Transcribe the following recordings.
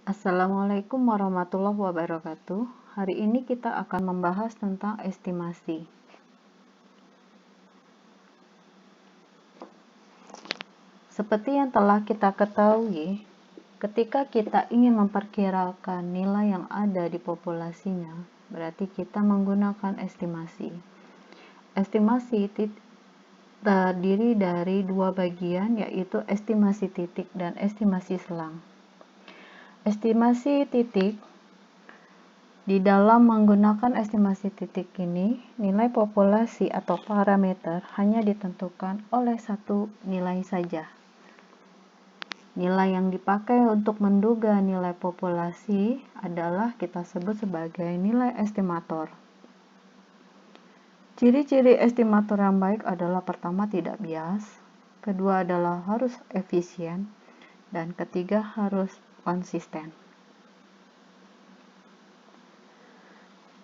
Assalamualaikum warahmatullahi wabarakatuh. Hari ini kita akan membahas tentang estimasi. Seperti yang telah kita ketahui, ketika kita ingin memperkirakan nilai yang ada di populasinya, berarti kita menggunakan estimasi. Estimasi terdiri dari dua bagian, yaitu estimasi titik dan estimasi selang. Estimasi titik, di dalam menggunakan estimasi titik ini, nilai populasi atau parameter hanya ditentukan oleh satu nilai saja. Nilai yang dipakai untuk menduga nilai populasi adalah kita sebut sebagai nilai estimator. Ciri-ciri estimator yang baik adalah pertama tidak bias, kedua adalah harus efisien, dan ketiga harus konsisten.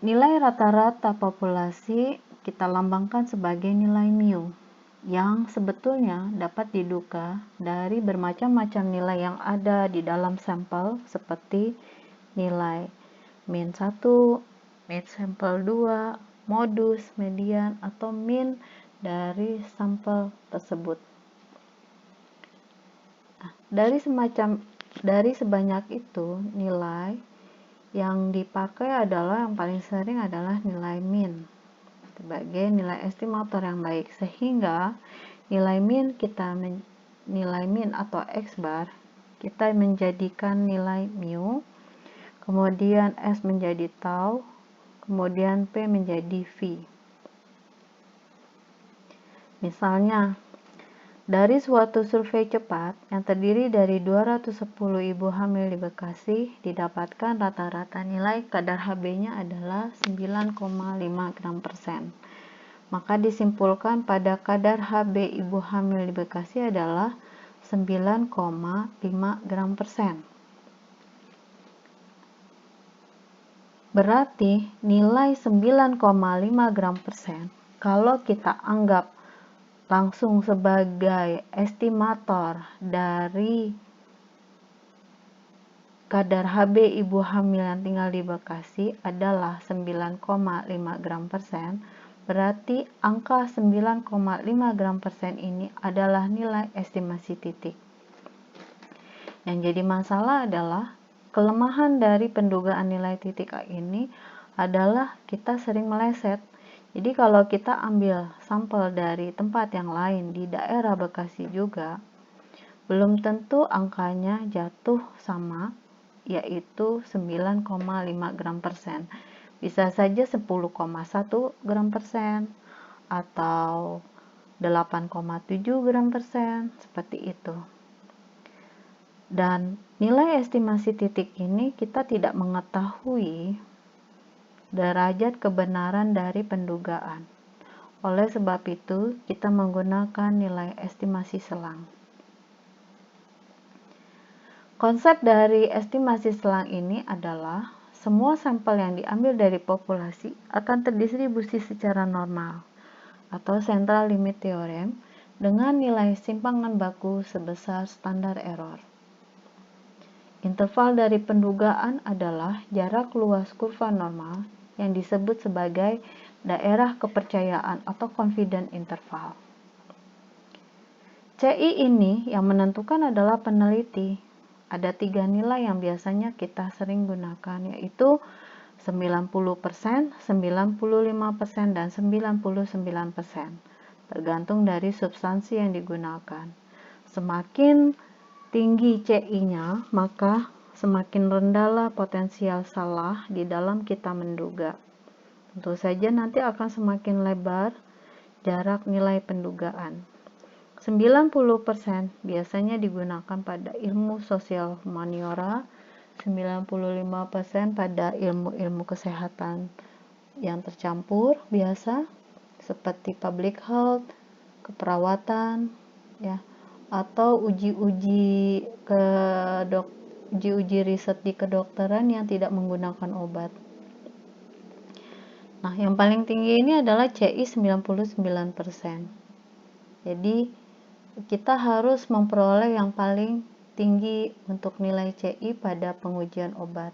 Nilai rata-rata populasi kita lambangkan sebagai nilai mu, yang sebetulnya dapat diduga dari bermacam-macam nilai yang ada di dalam sampel seperti nilai min 1, min sampel 2, modus, median, atau min dari sampel tersebut. Dari sebanyak itu, nilai yang dipakai adalah yang paling sering adalah nilai min sebagai nilai estimator yang baik, sehingga nilai min atau x bar kita menjadikan nilai mu, kemudian s menjadi tau, kemudian p menjadi v. Misalnya, dari suatu survei cepat yang terdiri dari 210 ibu hamil di Bekasi, didapatkan rata-rata nilai kadar Hb-nya adalah 9,5 gram per sen. Maka disimpulkan pada kadar Hb ibu hamil di Bekasi adalah 9,5 gram per sen. Berarti nilai 9,5 gram per sen, kalau kita anggap langsung sebagai estimator dari kadar Hb ibu hamil yang tinggal di Bekasi adalah 9,5 gram per sen, berarti angka 9,5 gram per sen ini adalah nilai estimasi titik. Yang jadi masalah adalah kelemahan dari pendugaan nilai titik ini adalah kita sering meleset. Jadi kalau kita ambil sampel dari tempat yang lain di daerah Bekasi juga, belum tentu angkanya jatuh sama, yaitu 9,5 gram per sen. Bisa saja 10,1 gram per sen atau 8,7 gram per sen, seperti itu. Dan nilai estimasi titik ini kita tidak mengetahui derajat kebenaran dari pendugaan. Oleh sebab itu, kita menggunakan nilai estimasi selang. Konsep dari estimasi selang ini adalah semua sampel yang diambil dari populasi akan terdistribusi secara normal atau central limit theorem dengan nilai simpangan baku sebesar standar error. Interval dari pendugaan adalah jarak luas kurva normal yang disebut sebagai daerah kepercayaan atau confidence interval. CI ini yang menentukan adalah peneliti. Ada 3 nilai yang biasanya kita sering gunakan, yaitu 90%, 95%, dan 99%, tergantung dari substansi yang digunakan. Semakin tinggi CI-nya, maka semakin rendahlah potensial salah di dalam kita menduga. Tentu saja nanti akan semakin lebar jarak nilai pendugaan. 90% biasanya digunakan pada ilmu sosial humaniora, 95% pada ilmu-ilmu kesehatan yang tercampur biasa seperti public health, keperawatan, ya, atau uji-uji riset di kedokteran yang tidak menggunakan obat. Nah, yang paling tinggi ini adalah CI 99%. Jadi kita harus memperoleh yang paling tinggi untuk nilai CI pada pengujian obat.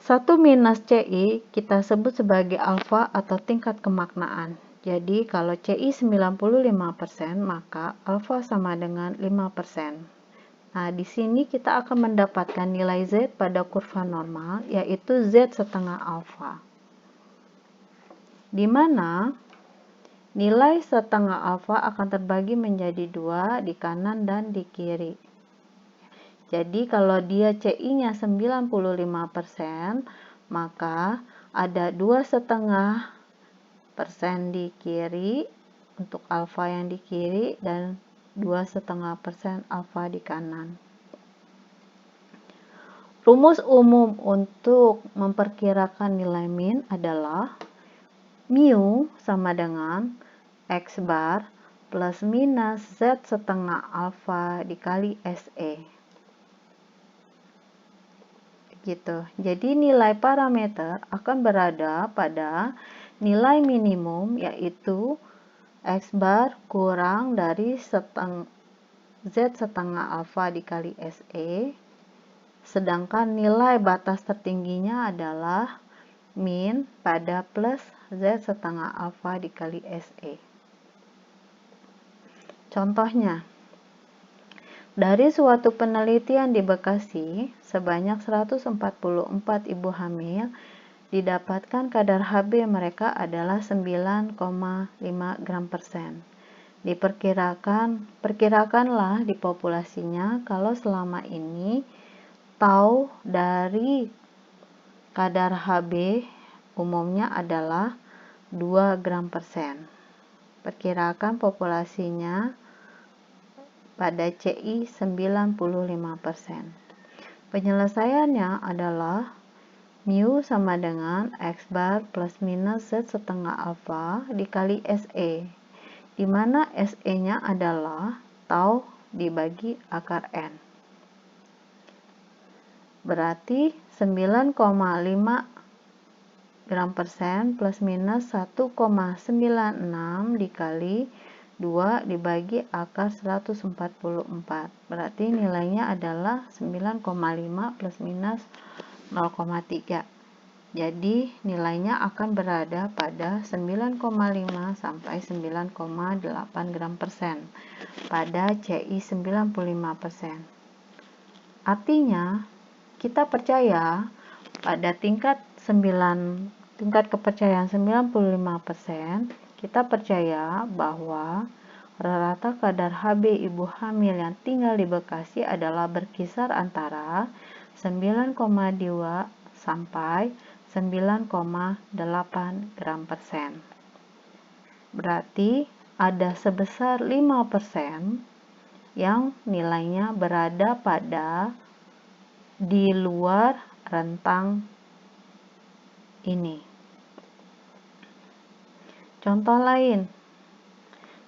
1 minus CI kita sebut sebagai alfa atau tingkat kemaknaan. Jadi kalau CI 95%, maka alfa sama dengan 5%. Nah, di sini kita akan mendapatkan nilai Z pada kurva normal, yaitu Z setengah alfa. Di mana nilai setengah alfa akan terbagi menjadi 2 di kanan dan di kiri. Jadi kalau dia CI-nya 95%, maka ada 2,5% di kiri untuk alfa yang di kiri dan 2,5% alfa di kanan. Rumus umum untuk memperkirakan nilai min adalah mu sama dengan X bar plus minus Z setengah alfa dikali SE. Gitu. Jadi nilai parameter akan berada pada nilai minimum, yaitu X bar kurang dari Z setengah alfa dikali SE, sedangkan nilai batas tertingginya adalah min pada plus Z setengah alfa dikali SE. Contohnya, dari suatu penelitian di Bekasi, sebanyak 144 ibu hamil didapatkan kadar Hb mereka adalah 9,5 gram persen. Perkirakanlah di populasinya kalau selama ini tau dari kadar Hb umumnya adalah 2 gram persen. Perkirakan populasinya pada CI 95%. Penyelesaiannya adalah mu sama dengan X bar plus minus Z setengah alfa dikali SE, di mana SE-nya adalah tau dibagi akar N. Berarti 9,5 gram persen plus minus 1,96 dikali 2 dibagi akar 144. Berarti nilainya adalah 9,5 plus minus 0,3. Jadi nilainya akan berada pada 9,5 sampai 9,8 gram persen pada CI 95%. Artinya kita percaya pada tingkat kepercayaan 95%, kita percaya bahwa rata kadar Hb ibu hamil yang tinggal di Bekasi adalah berkisar antara 9,2 sampai 9,8 gram persen. Berarti ada sebesar 5% yang nilainya berada pada di luar rentang ini. Contoh lain,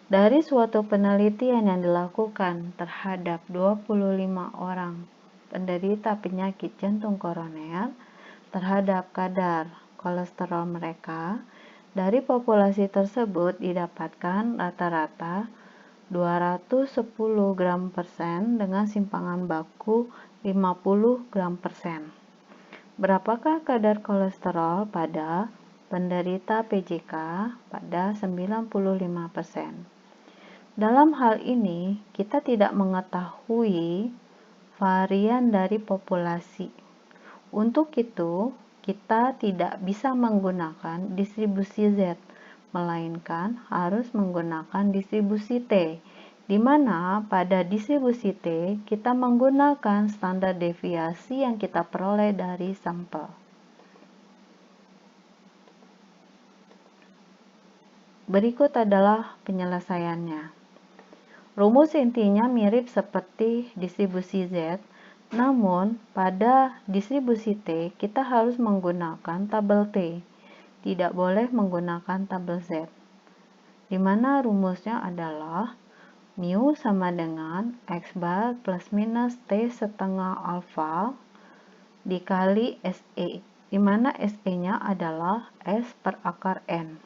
dari suatu penelitian yang dilakukan terhadap 25 orang penderita penyakit jantung koroner terhadap kadar kolesterol mereka, dari populasi tersebut didapatkan rata-rata 210 gram persen dengan simpangan baku 50 gram persen. Berapakah kadar kolesterol pada penderita PJK pada 95%? Dalam hal ini, kita tidak mengetahui varian dari populasi. Untuk itu, kita tidak bisa menggunakan distribusi Z, melainkan harus menggunakan distribusi T, di mana pada distribusi T kita menggunakan standar deviasi yang kita peroleh dari sampel. Berikut adalah penyelesaiannya. Rumus intinya mirip seperti distribusi Z, namun pada distribusi T kita harus menggunakan tabel T, tidak boleh menggunakan tabel Z, di mana rumusnya adalah mu sama dengan X bar plus minus T setengah alfa dikali SE, di mana SE-nya adalah S per akar N.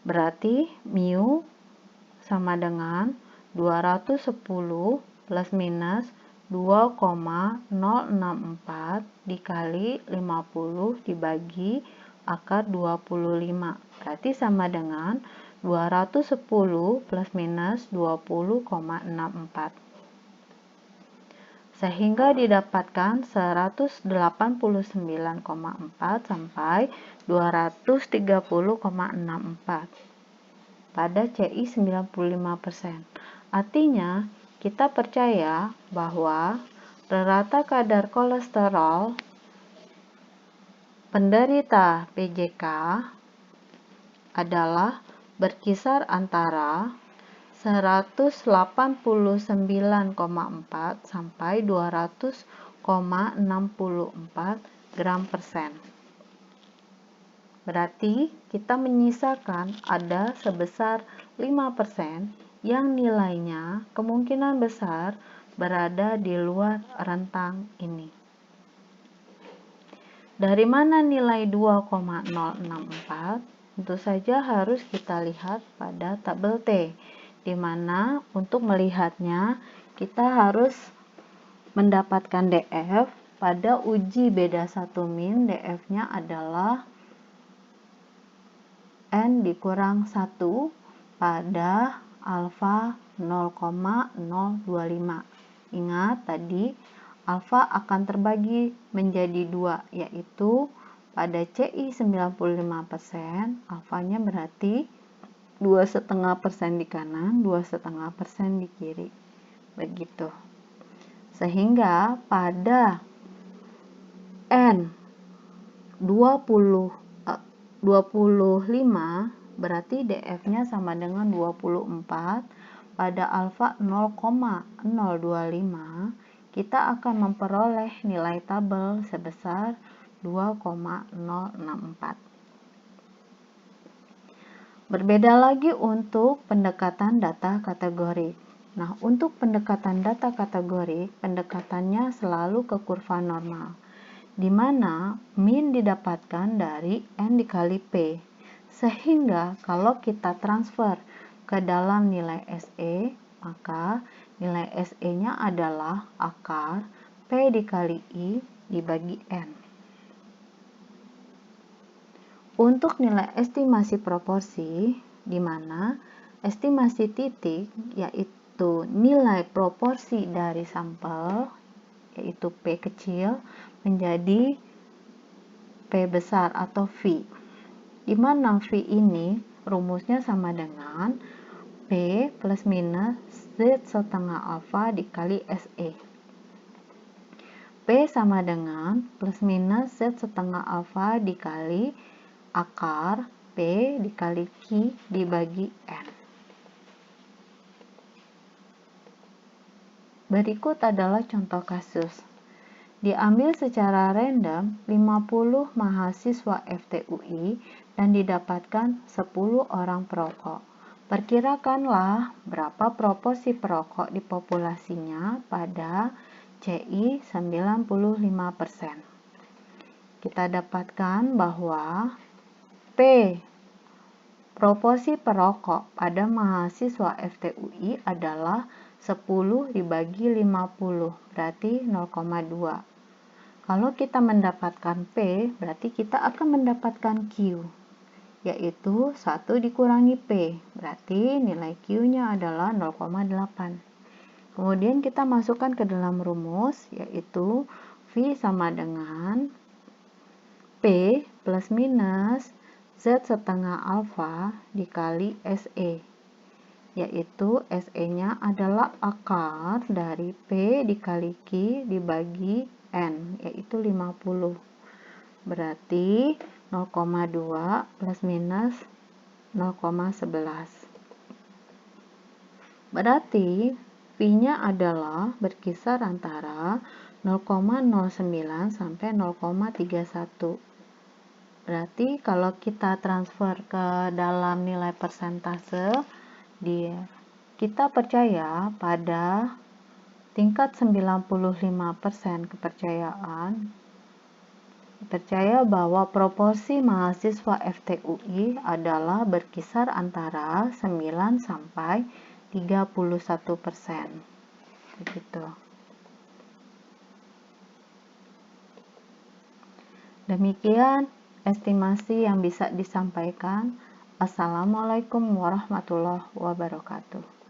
Berarti mu sama dengan 210 plus minus 2,064 dikali 50 dibagi akar 25. Berarti sama dengan 210 plus minus 20,64. Sehingga didapatkan 189,4 sampai 230,64 pada CI 95%. Artinya, kita percaya bahwa rata kadar kolesterol penderita PJK adalah berkisar antara 189,4 sampai 200,64 gram persen. Berarti kita menyisakan ada sebesar 5% yang nilainya kemungkinan besar berada di luar rentang ini. Dari mana nilai 2,064? Tentu saja harus kita lihat pada tabel T, di mana untuk melihatnya kita harus mendapatkan DF. Pada uji beda 1 min, DF-nya adalah N dikurang 1 pada alfa 0,025. Ingat tadi alfa akan terbagi menjadi 2, yaitu pada CI 95% alfanya berarti 2,5% di kanan, 2,5% di kiri. Begitu. Sehingga pada N 25 berarti DF-nya sama dengan 24. Pada alfa 0,025 kita akan memperoleh nilai tabel sebesar 2,064. Berbeda lagi untuk pendekatan data kategorik. Nah, untuk pendekatan data kategorik, pendekatannya selalu ke kurva normal, di mana min didapatkan dari N dikali P. Sehingga kalau kita transfer ke dalam nilai SE, maka nilai SE-nya adalah akar P dikali I dibagi N. Untuk nilai estimasi proporsi, di mana estimasi titik yaitu nilai proporsi dari sampel, yaitu P kecil, menjadi P besar atau V. Di mana V ini rumusnya sama dengan P plus minus Z setengah alfa dikali SE. P sama dengan plus minus Z setengah alfa dikali akar P dikali Q dibagi N. Berikut adalah contoh kasus. Diambil secara random 50 mahasiswa FTUI dan didapatkan 10 orang perokok. Perkirakanlah berapa proporsi perokok di populasinya pada CI 95%. Kita dapatkan bahwa P proporsi perokok pada mahasiswa FTUI adalah 10 dibagi 50, berarti 0,2. Kalau kita mendapatkan P, berarti kita akan mendapatkan Q, yaitu 1 dikurangi P, berarti nilai Q-nya adalah 0,8. Kemudian kita masukkan ke dalam rumus, yaitu V sama dengan P plus minus Z setengah alfa dikali SE, yaitu SE-nya adalah akar dari P dikali Q dibagi N, yaitu 50. Berarti 0,2 plus minus 0,11. Berarti V-nya adalah berkisar antara 0,09 sampai 0,31. Berarti kalau kita transfer ke dalam nilai persentase, kita percaya pada tingkat 95% kepercayaan, percaya bahwa proporsi mahasiswa FTUI adalah berkisar antara 9 sampai 31%. Begitu. Demikian estimasi yang bisa disampaikan. Assalamualaikum warahmatullahi wabarakatuh.